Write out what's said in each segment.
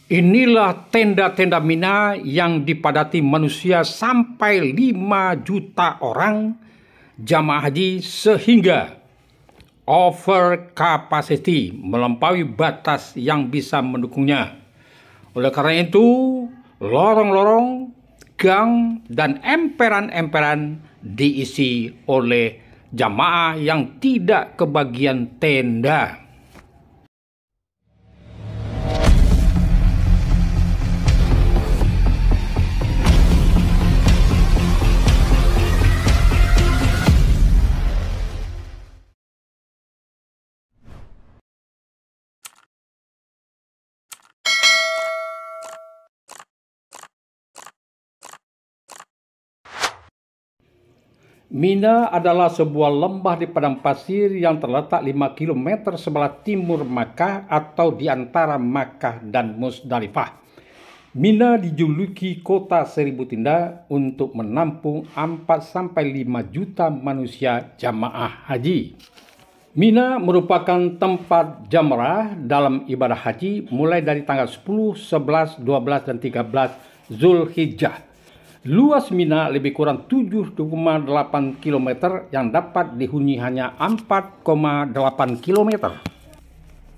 Inilah tenda-tenda Mina yang dipadati manusia sampai 5 juta orang jamaah haji sehingga over capacity, melampaui batas yang bisa mendukungnya. Oleh karena itu, lorong-lorong, gang, dan emperan-emperan diisi oleh jamaah yang tidak kebagian tenda. Mina adalah sebuah lembah di padang pasir yang terletak 5 km sebelah timur Makkah atau di antara Makkah dan Musdalifah. Mina dijuluki kota 1000 tenda untuk menampung 4-5 juta manusia jamaah haji. Mina merupakan tempat jamrah dalam ibadah haji mulai dari tanggal 10, 11, 12, dan 13 Zulhijjah. Luas Mina lebih kurang 7,8 km yang dapat dihuni hanya 4,8 km.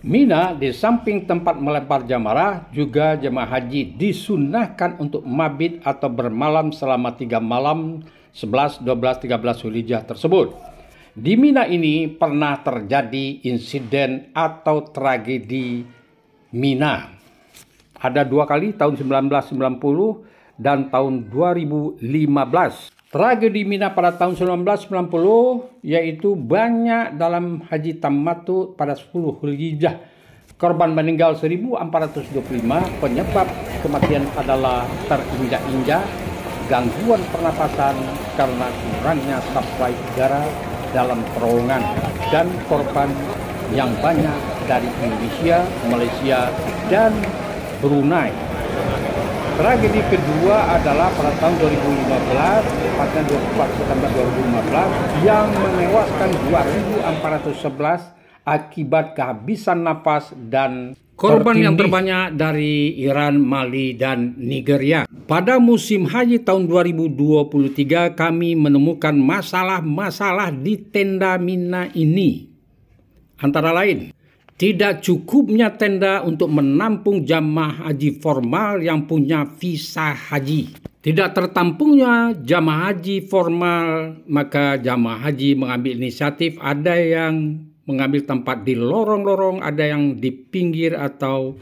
Mina di samping tempat melempar jamrah, juga jemaah haji disunahkan untuk mabit atau bermalam selama 3 malam 11, 12, 13 Zulhijjah tersebut. Di Mina ini pernah terjadi insiden atau tragedi Mina. Ada 2 kali, tahun 1990 dan tahun 2015. Tragedi Mina pada tahun 1990 yaitu banyak dalam haji tamattu pada 10 Zulhijjah. Korban meninggal 1425, penyebab kematian adalah terinjak-injak, gangguan pernapasan karena kurangnya suplai udara dalam terowongan, dan korban yang banyak dari Indonesia, Malaysia, dan Brunei. Tragedi kedua adalah pada tahun 2015, tepatnya 24 September 2015, yang menewaskan 2.411 akibat kehabisan napas dan korban yang terbanyak dari Iran, Mali, dan Nigeria. Pada musim haji tahun 2023, kami menemukan masalah-masalah di tenda Mina ini. Antara lain, tidak cukupnya tenda untuk menampung jamaah haji formal yang punya visa haji. Tidak tertampungnya jamaah haji formal, maka jamaah haji mengambil inisiatif. Ada yang mengambil tempat di lorong-lorong, ada yang di pinggir, atau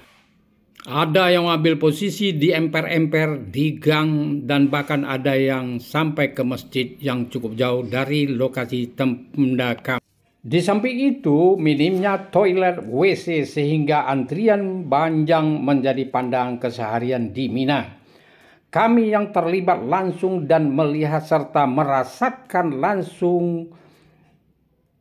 ada yang mengambil posisi di emper-emper, di gang, dan bahkan ada yang sampai ke masjid yang cukup jauh dari lokasi tenda kami. Di samping itu, minimnya toilet WC sehingga antrian panjang menjadi pandangan keseharian di Mina. Kami yang terlibat langsung dan melihat serta merasakan langsung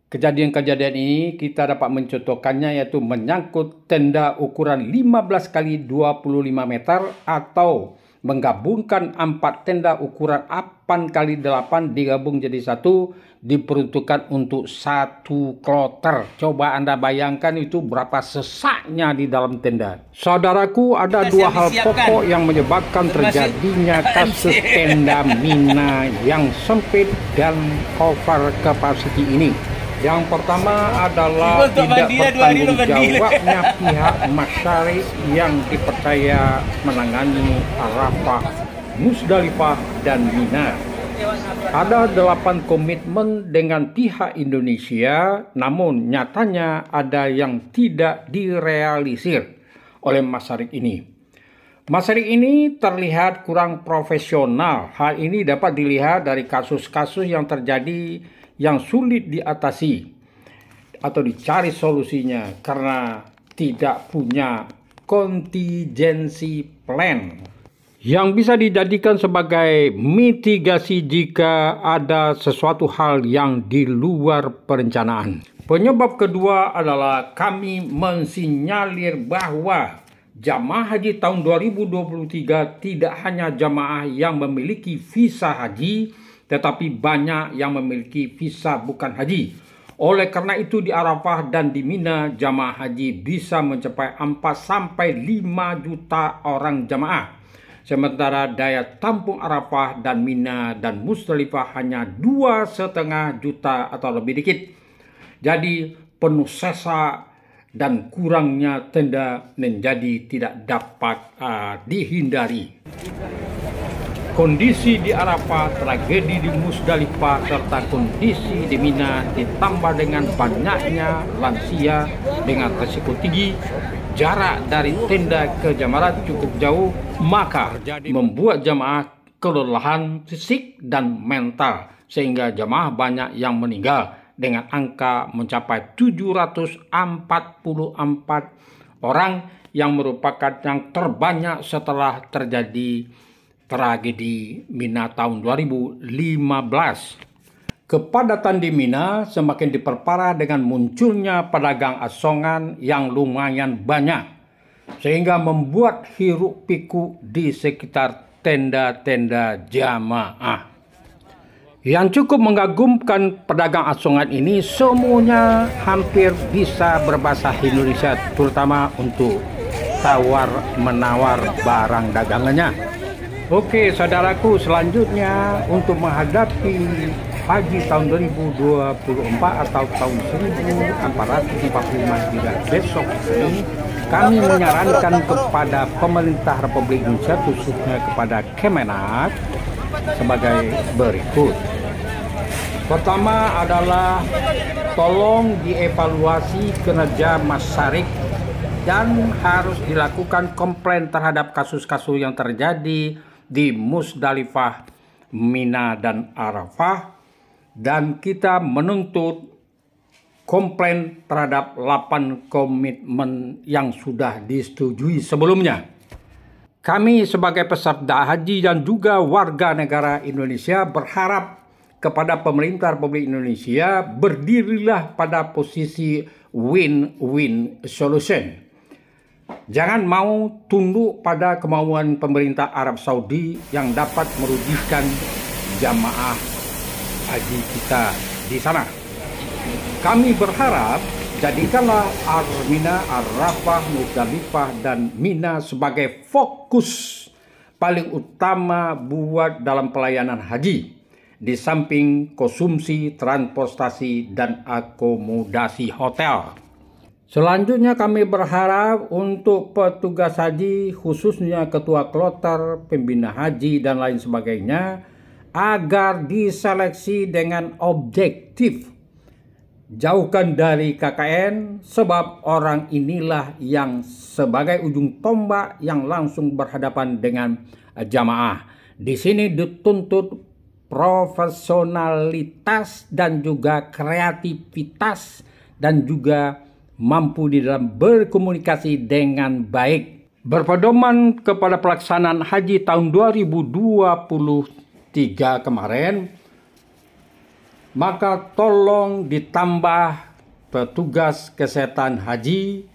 kejadian-kejadian ini, kita dapat mencontohkannya, yaitu menyangkut tenda ukuran 15 kali 25 meter atau menggabungkan 4 tenda ukuran 8 kali 8 digabung jadi satu, diperuntukkan untuk 1 kloter. Coba Anda bayangkan itu berapa sesaknya di dalam tenda. Saudaraku, ada 2 hal pokok yang menyebabkan terjadinya kasus tenda Mina yang sempit dan over capacity ini. Yang pertama adalah tidak bertanggung jawabnya pihak masyarakat yang dipercaya menangani Arafah, Musdalifah, dan Mina. Ada 8 komitmen dengan pihak Indonesia, namun nyatanya ada yang tidak direalisir oleh masyarakat ini. Masyarakat ini terlihat kurang profesional. Hal ini dapat dilihat dari kasus-kasus yang terjadi yang sulit diatasi atau dicari solusinya karena tidak punya contingency plan yang bisa dijadikan sebagai mitigasi jika ada sesuatu hal yang di luar perencanaan. Penyebab kedua adalah kami mensinyalir bahwa jamaah haji tahun 2023 tidak hanya jamaah yang memiliki visa haji, tetapi banyak yang memiliki visa bukan haji. Oleh karena itu di Arafah dan di Mina jamaah haji bisa mencapai 4 sampai 5 juta orang jamaah. Sementara daya tampung Arafah dan Mina dan Musdalifah hanya 2,5 juta atau lebih dikit. Jadi penuh sesak dan kurangnya tenda menjadi tidak dapat dihindari. Kondisi di Arafah, tragedi di Musdalifah, serta kondisi di Mina ditambah dengan banyaknya lansia dengan risiko tinggi, jarak dari tenda ke jamarat cukup jauh, maka membuat jamaah kelelahan fisik dan mental, sehingga jamaah banyak yang meninggal dengan angka mencapai 744 orang yang merupakan yang terbanyak setelah terjadi tragedi Mina tahun 2015. Kepadatan di Mina semakin diperparah dengan munculnya pedagang asongan yang lumayan banyak, sehingga membuat hiruk pikuk di sekitar tenda-tenda jamaah. Yang cukup mengagumkan pedagang asongan ini, semuanya hampir bisa berbahasa Indonesia, terutama untuk tawar-menawar barang dagangannya. Oke, saudaraku, selanjutnya untuk menghadapi haji tahun 2024 atau tahun 1445 Hijriah besok ini, kami menyarankan kepada pemerintah Republik Indonesia, khususnya kepada Kemenak, sebagai berikut. Pertama adalah tolong dievaluasi kinerja Masyarik dan harus dilakukan komplain terhadap kasus-kasus yang terjadi di Musdalifah, Mina, dan Arafah, dan kita menuntut komplain terhadap 8 komitmen yang sudah disetujui sebelumnya. Kami sebagai peserta haji dan juga warga negara Indonesia berharap kepada pemerintah Republik Indonesia berdirilah pada posisi win-win solution. Jangan mau tunduk pada kemauan pemerintah Arab Saudi yang dapat merugikan jamaah haji kita di sana. Kami berharap jadikanlah Mina, Arafah, Musdalifah, dan Mina sebagai fokus paling utama buat dalam pelayanan haji, di samping konsumsi, transportasi, dan akomodasi hotel. Selanjutnya kami berharap untuk petugas haji, khususnya ketua kloter, pembina haji, dan lain sebagainya, agar diseleksi dengan objektif. Jauhkan dari KKN, sebab orang inilah yang sebagai ujung tombak yang langsung berhadapan dengan jamaah. Di sini dituntut profesionalitas dan juga kreativitas dan juga mampu di dalam berkomunikasi dengan baik. Berpedoman kepada pelaksanaan haji tahun 2023 kemarin, maka tolong ditambah petugas kesehatan haji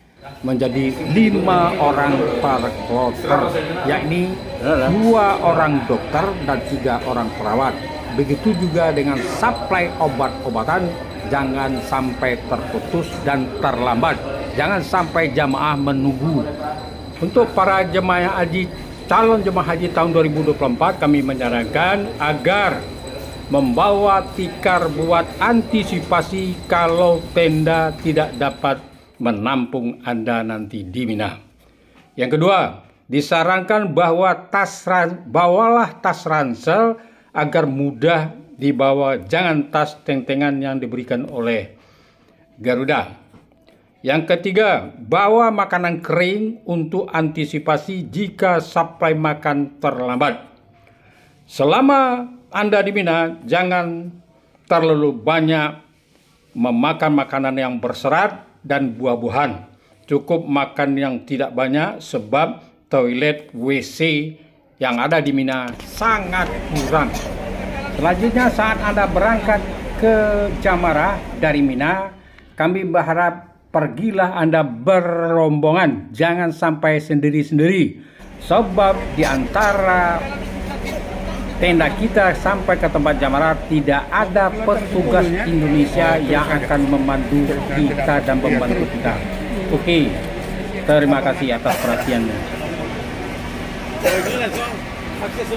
menjadi 5 orang per kloter, yakni 2 orang dokter dan 3 orang perawat. Begitu juga dengan suplai obat-obatan, jangan sampai terputus dan terlambat. Jangan sampai jamaah menunggu. Untuk para jemaah haji, calon jemaah haji tahun 2024, kami menyarankan agar membawa tikar buat antisipasi kalau tenda tidak dapat menampung Anda nanti di Mina. Yang kedua, disarankan bahwa bawalah tas ransel agar mudah dibawa, jangan tas tentengan yang diberikan oleh Garuda. Yang ketiga, bawa makanan kering untuk antisipasi jika suplai makan terlambat. Selama Anda di Mina, jangan terlalu banyak memakan makanan yang berserat dan buah-buahan. Cukup makan yang tidak banyak sebab toilet WC yang ada di Mina sangat kurang. Selanjutnya, saat Anda berangkat ke Jamarah dari Mina, kami berharap pergilah Anda berombongan, jangan sampai sendiri-sendiri. Sebab di antara tenda kita sampai ke tempat jamaah, tidak ada petugas Indonesia yang akan memandu kita dan membantu kita. Oke, terima kasih atas perhatiannya. Akses